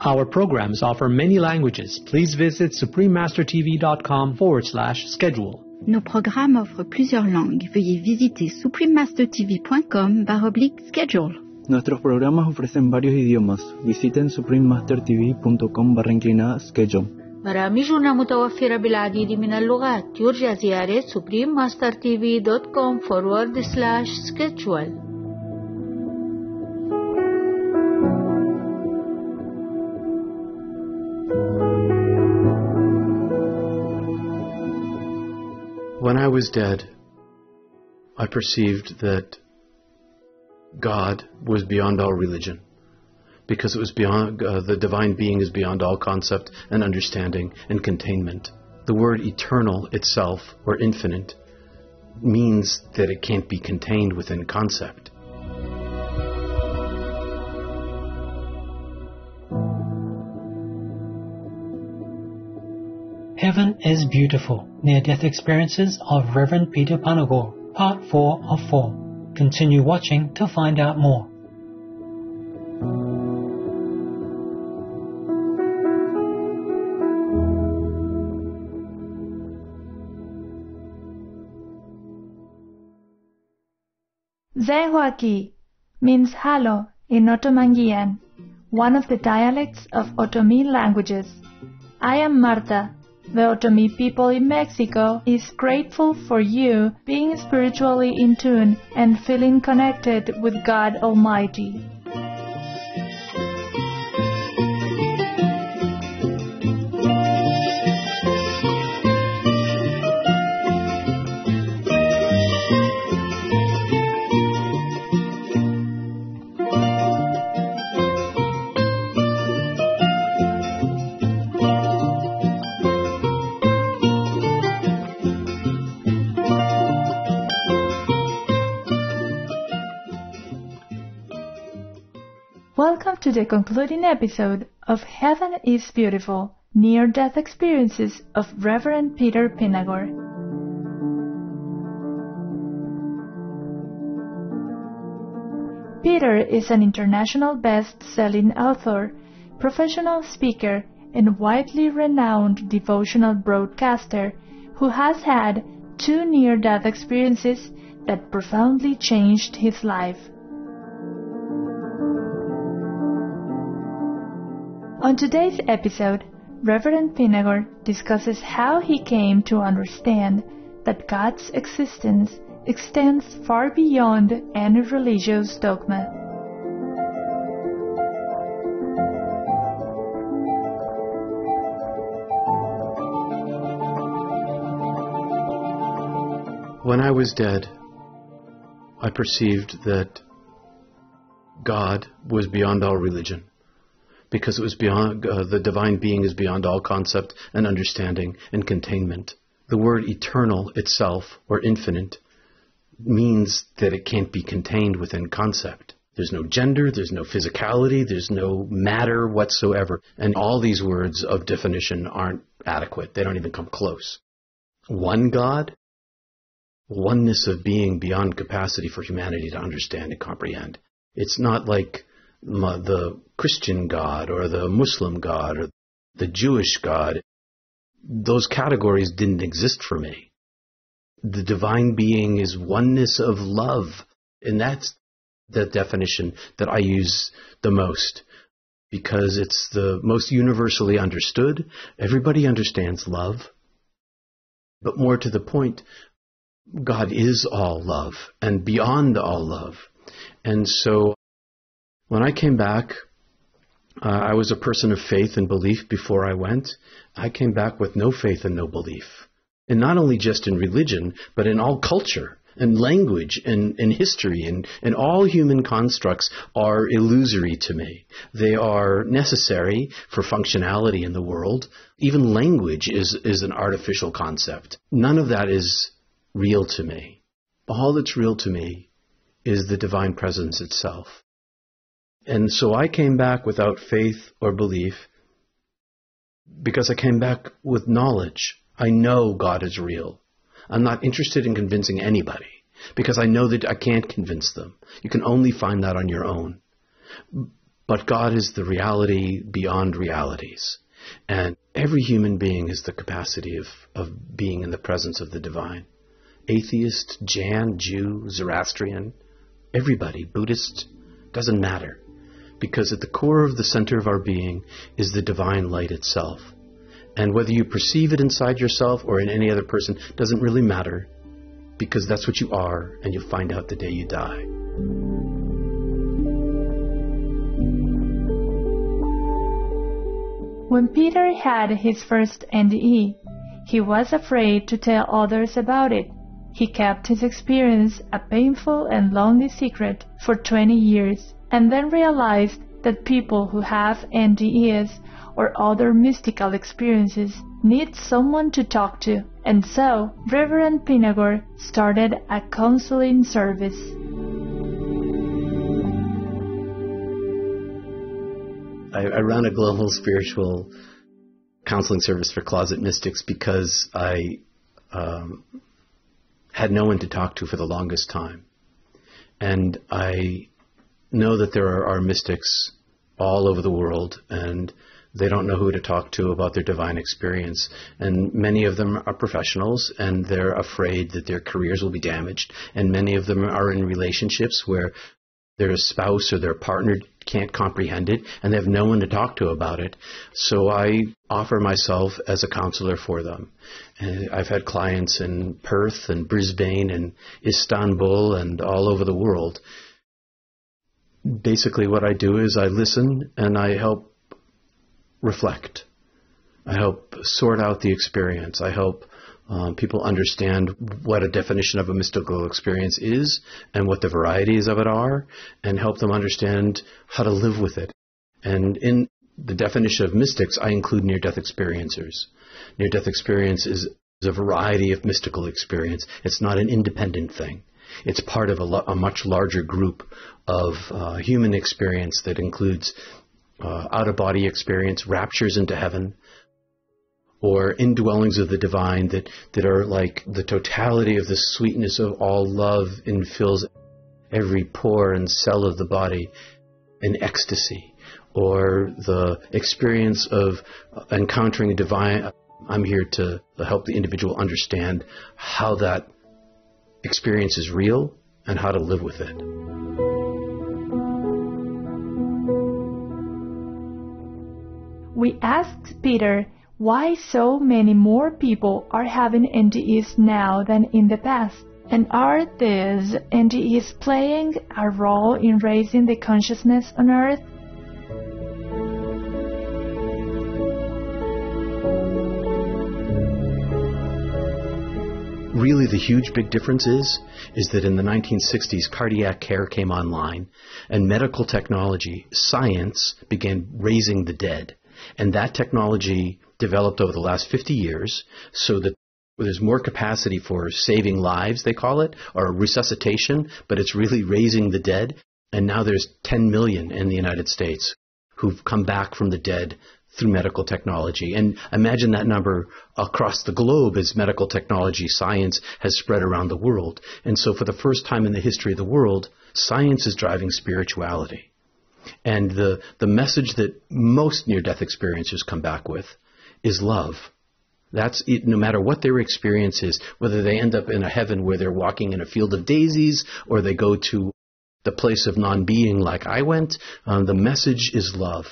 Our programs offer many languages. Please visit suprememastertv.com/schedule. Nos programmes offrent plusieurs langues. Veuillez visiter suprememastertv.com/schedule. Nuestros programas ofrecen varios idiomas. Visiten suprememastertv.com/schedule. برامجنا متوفرة بالعديد من اللغات. يرجى زيارة suprememastertv.com/schedule. When I was dead, I perceived that God was beyond all religion, because it was beyond the divine being is beyond all concept and understanding and containment. The word eternal itself, or infinite, means that it can't be contained within concept. Heaven is Beautiful, Near-Death Experiences of Reverend Peter Panagor, Part 4 of 4. Continue watching to find out more. Zehwaki means hello in Otomanguean, one of the dialects of Otomi languages. I am Marta. The Otomi people in Mexico is grateful for you being spiritually in tune and feeling connected with God Almighty. Welcome to the concluding episode of Heaven is Beautiful, Near-Death Experiences of Reverend Peter Panagor. Peter is an international best-selling author, professional speaker, and widely renowned devotional broadcaster who has had 2 near-death experiences that profoundly changed his life. On today's episode, Reverend Panagor discusses how he came to understand that God's existence extends far beyond any religious dogma. When I was dead, I perceived that God was beyond all religion, because it was beyond the divine being is beyond all concept and understanding and containment. The word eternal itself, or infinite, means that it can't be contained within concept. There's no gender, there's no physicality, there's no matter whatsoever. And all these words of definition aren't adequate. They don't even come close. One God, oneness of being beyond capacity for humanity to understand and comprehend. It's not like the Christian God or the Muslim God or the Jewish God. Those categories didn't exist for me. The divine being is oneness of love, and that's the definition that I use the most, because it's the most universally understood. Everybody understands love, but more to the point, God is all love and beyond all love. And so when I came back, I was a person of faith and belief before I went. I came back with no faith and no belief. And not only just in religion, but in all culture and language and history and all human constructs are illusory to me. They are necessary for functionality in the world. Even language is an artificial concept. None of that is real to me. All that's real to me is the divine presence itself. And so I came back without faith or belief because I came back with knowledge. I know God is real. I'm not interested in convincing anybody because I know that I can't convince them. You can only find that on your own. But God is the reality beyond realities. And every human being has the capacity of being in the presence of the divine. Atheist, Jan, Jew, Zoroastrian, everybody, Buddhist, doesn't matter. Because at the core of the center of our being is the divine light itself. And whether you perceive it inside yourself or in any other person doesn't really matter, because that's what you are, and you'll find out the day you die. When Peter had his first NDE, he was afraid to tell others about it. He kept his experience a painful and lonely secret for 20 years, and then realized that people who have NDEs or other mystical experiences need someone to talk to, and so Reverend Pinagor started a counseling service. I ran a global spiritual counseling service for closet mystics because I had no one to talk to for the longest time. And I know that there are mystics all over the world, and they don't know who to talk to about their divine experience. And many of them are professionals, and they're afraid that their careers will be damaged. And many of them are in relationships where their spouse or their partner can't comprehend it, and they have no one to talk to about it. So I offer myself as a counselor for them. And I've had clients in Perth and Brisbane and Istanbul and all over the world. Basically what I do is I listen and I help reflect. I help sort out the experience. I help people understand what a definition of a mystical experience is and what the varieties of it are, and help them understand how to live with it. And in the definition of mystics, I include near-death experiencers. Near-death experience is a variety of mystical experience. It's not an independent thing. It's part of a much larger group of human experience that includes out-of-body experience, raptures into heaven, or indwellings of the divine that are like the totality of the sweetness of all love and fills every pore and cell of the body in ecstasy, or the experience of encountering a divine. I'm here to help the individual understand how that experience is real and how to live with it. We asked Peter why so many more people are having NDEs now than in the past, and are these NDEs playing a role in raising the consciousness on Earth? Really, the huge big difference is that in the 1960s, cardiac care came online, and medical technology, science, began raising the dead. And that technology developed over the last 50 years so that there's more capacity for saving lives, they call it, or resuscitation, but it's really raising the dead. And now there's 10 million in the United States who've come back from the dead through medical technology. And imagine that number across the globe as medical technology, science has spread around the world. And so for the first time in the history of the world, science is driving spirituality. And the message that most near-death experiencers come back with is love. That's it, no matter what their experience is, whether they end up in a heaven where they're walking in a field of daisies, or they go to the place of non-being like I went, the message is love.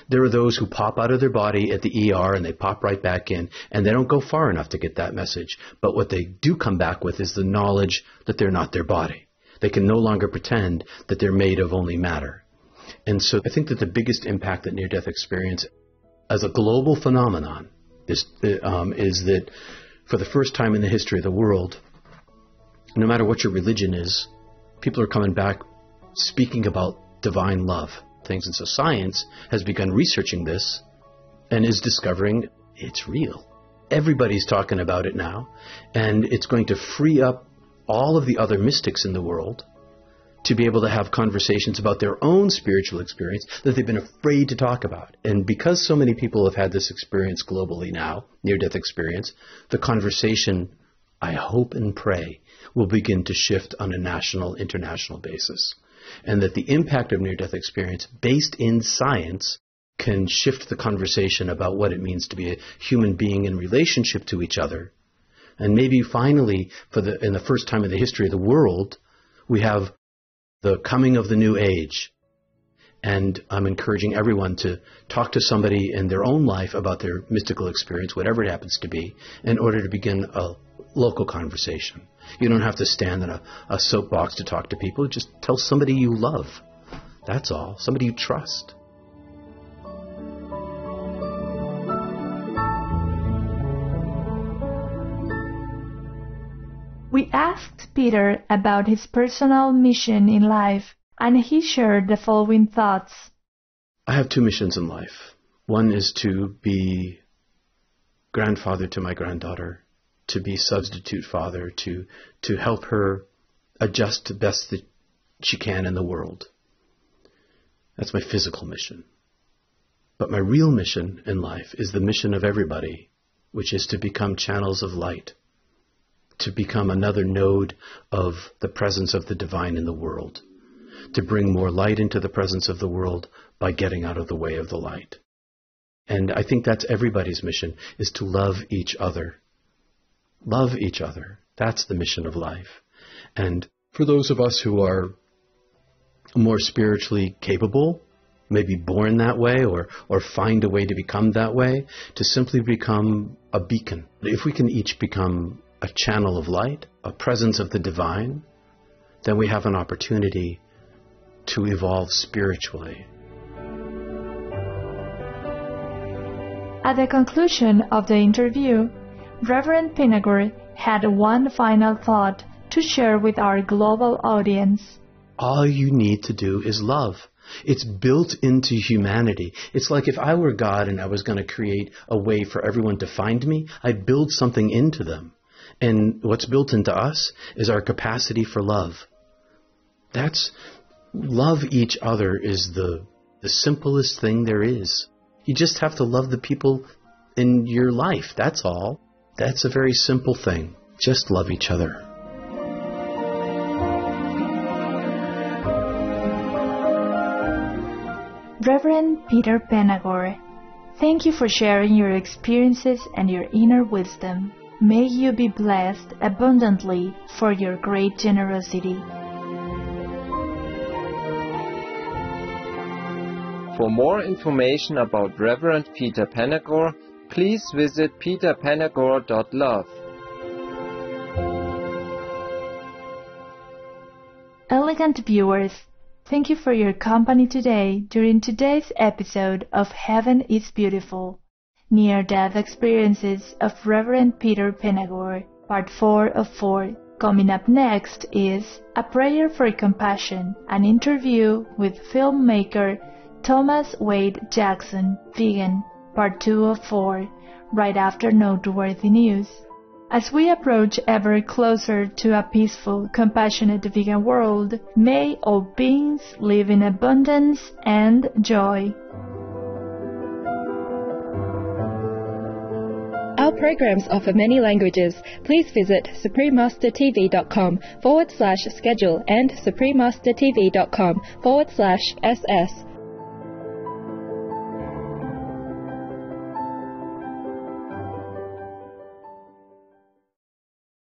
There are those who pop out of their body at the ER and they pop right back in, and they don't go far enough to get that message. But what they do come back with is the knowledge that they're not their body. They can no longer pretend that they're made of only matter. And so I think that the biggest impact that near-death experience as a global phenomenon is that for the first time in the history of the world, no matter what your religion is, people are coming back speaking about divine love things. And so science has begun researching this and is discovering it's real. Everybody's talking about it now, and it's going to free up all of the other mystics in the world to be able to have conversations about their own spiritual experience that they've been afraid to talk about. And because so many people have had this experience globally now, near-death experience, the conversation, I hope and pray, will begin to shift on a national, international basis. and that the impact of near-death experience, based in science, can shift the conversation about what it means to be a human being in relationship to each other. And maybe finally, in the first time in the history of the world, we have the coming of the new age. And I'm encouraging everyone to talk to somebody in their own life about their mystical experience, whatever it happens to be, in order to begin a local conversation. You don't have to stand in a soapbox to talk to people. Just tell somebody you love. That's all. Somebody you trust. We asked Peter about his personal mission in life, and he shared the following thoughts. I have two missions in life. One is to be grandfather to my granddaughter, to be substitute father, to help her adjust to best that she can in the world. That's my physical mission. But my real mission in life is the mission of everybody, which is to become channels of light, to become another node of the presence of the divine in the world, to bring more light into the presence of the world by getting out of the way of the light. And I think that's everybody's mission, is to love each other. Love each other. That's the mission of life. And for those of us who are more spiritually capable, maybe born that way or find a way to become that way, to simply become a beacon. If we can each become a channel of light, a presence of the divine, then we have an opportunity to evolve spiritually. At the conclusion of the interview, Reverend Penagor had one final thought to share with our global audience. All you need to do is love. It's built into humanity. It's like if I were God and I was going to create a way for everyone to find me, I'd build something into them. And what's built into us is our capacity for love. Love each other is the simplest thing there is. You just have to love the people in your life. That's all. That's a very simple thing. Just love each other. Reverend Peter Penagor, thank you for sharing your experiences and your inner wisdom. May you be blessed abundantly for your great generosity. For more information about Reverend Peter Penagor, please visit peterpenagor.love. Elegant viewers, thank you for your company today during today's episode of Heaven is Beautiful, Near-Death Experiences of Reverend Peter Penagor, Part 4 of 4. Coming up next is A Prayer for Compassion, an interview with filmmaker Thomas Wade Jackson, vegan, Part 2 of 4, right after Noteworthy News. As we approach ever closer to a peaceful, compassionate vegan world, may all beings live in abundance and joy. Our programs offer many languages. Please visit suprememastertv.com/schedule and suprememastertv.com/ss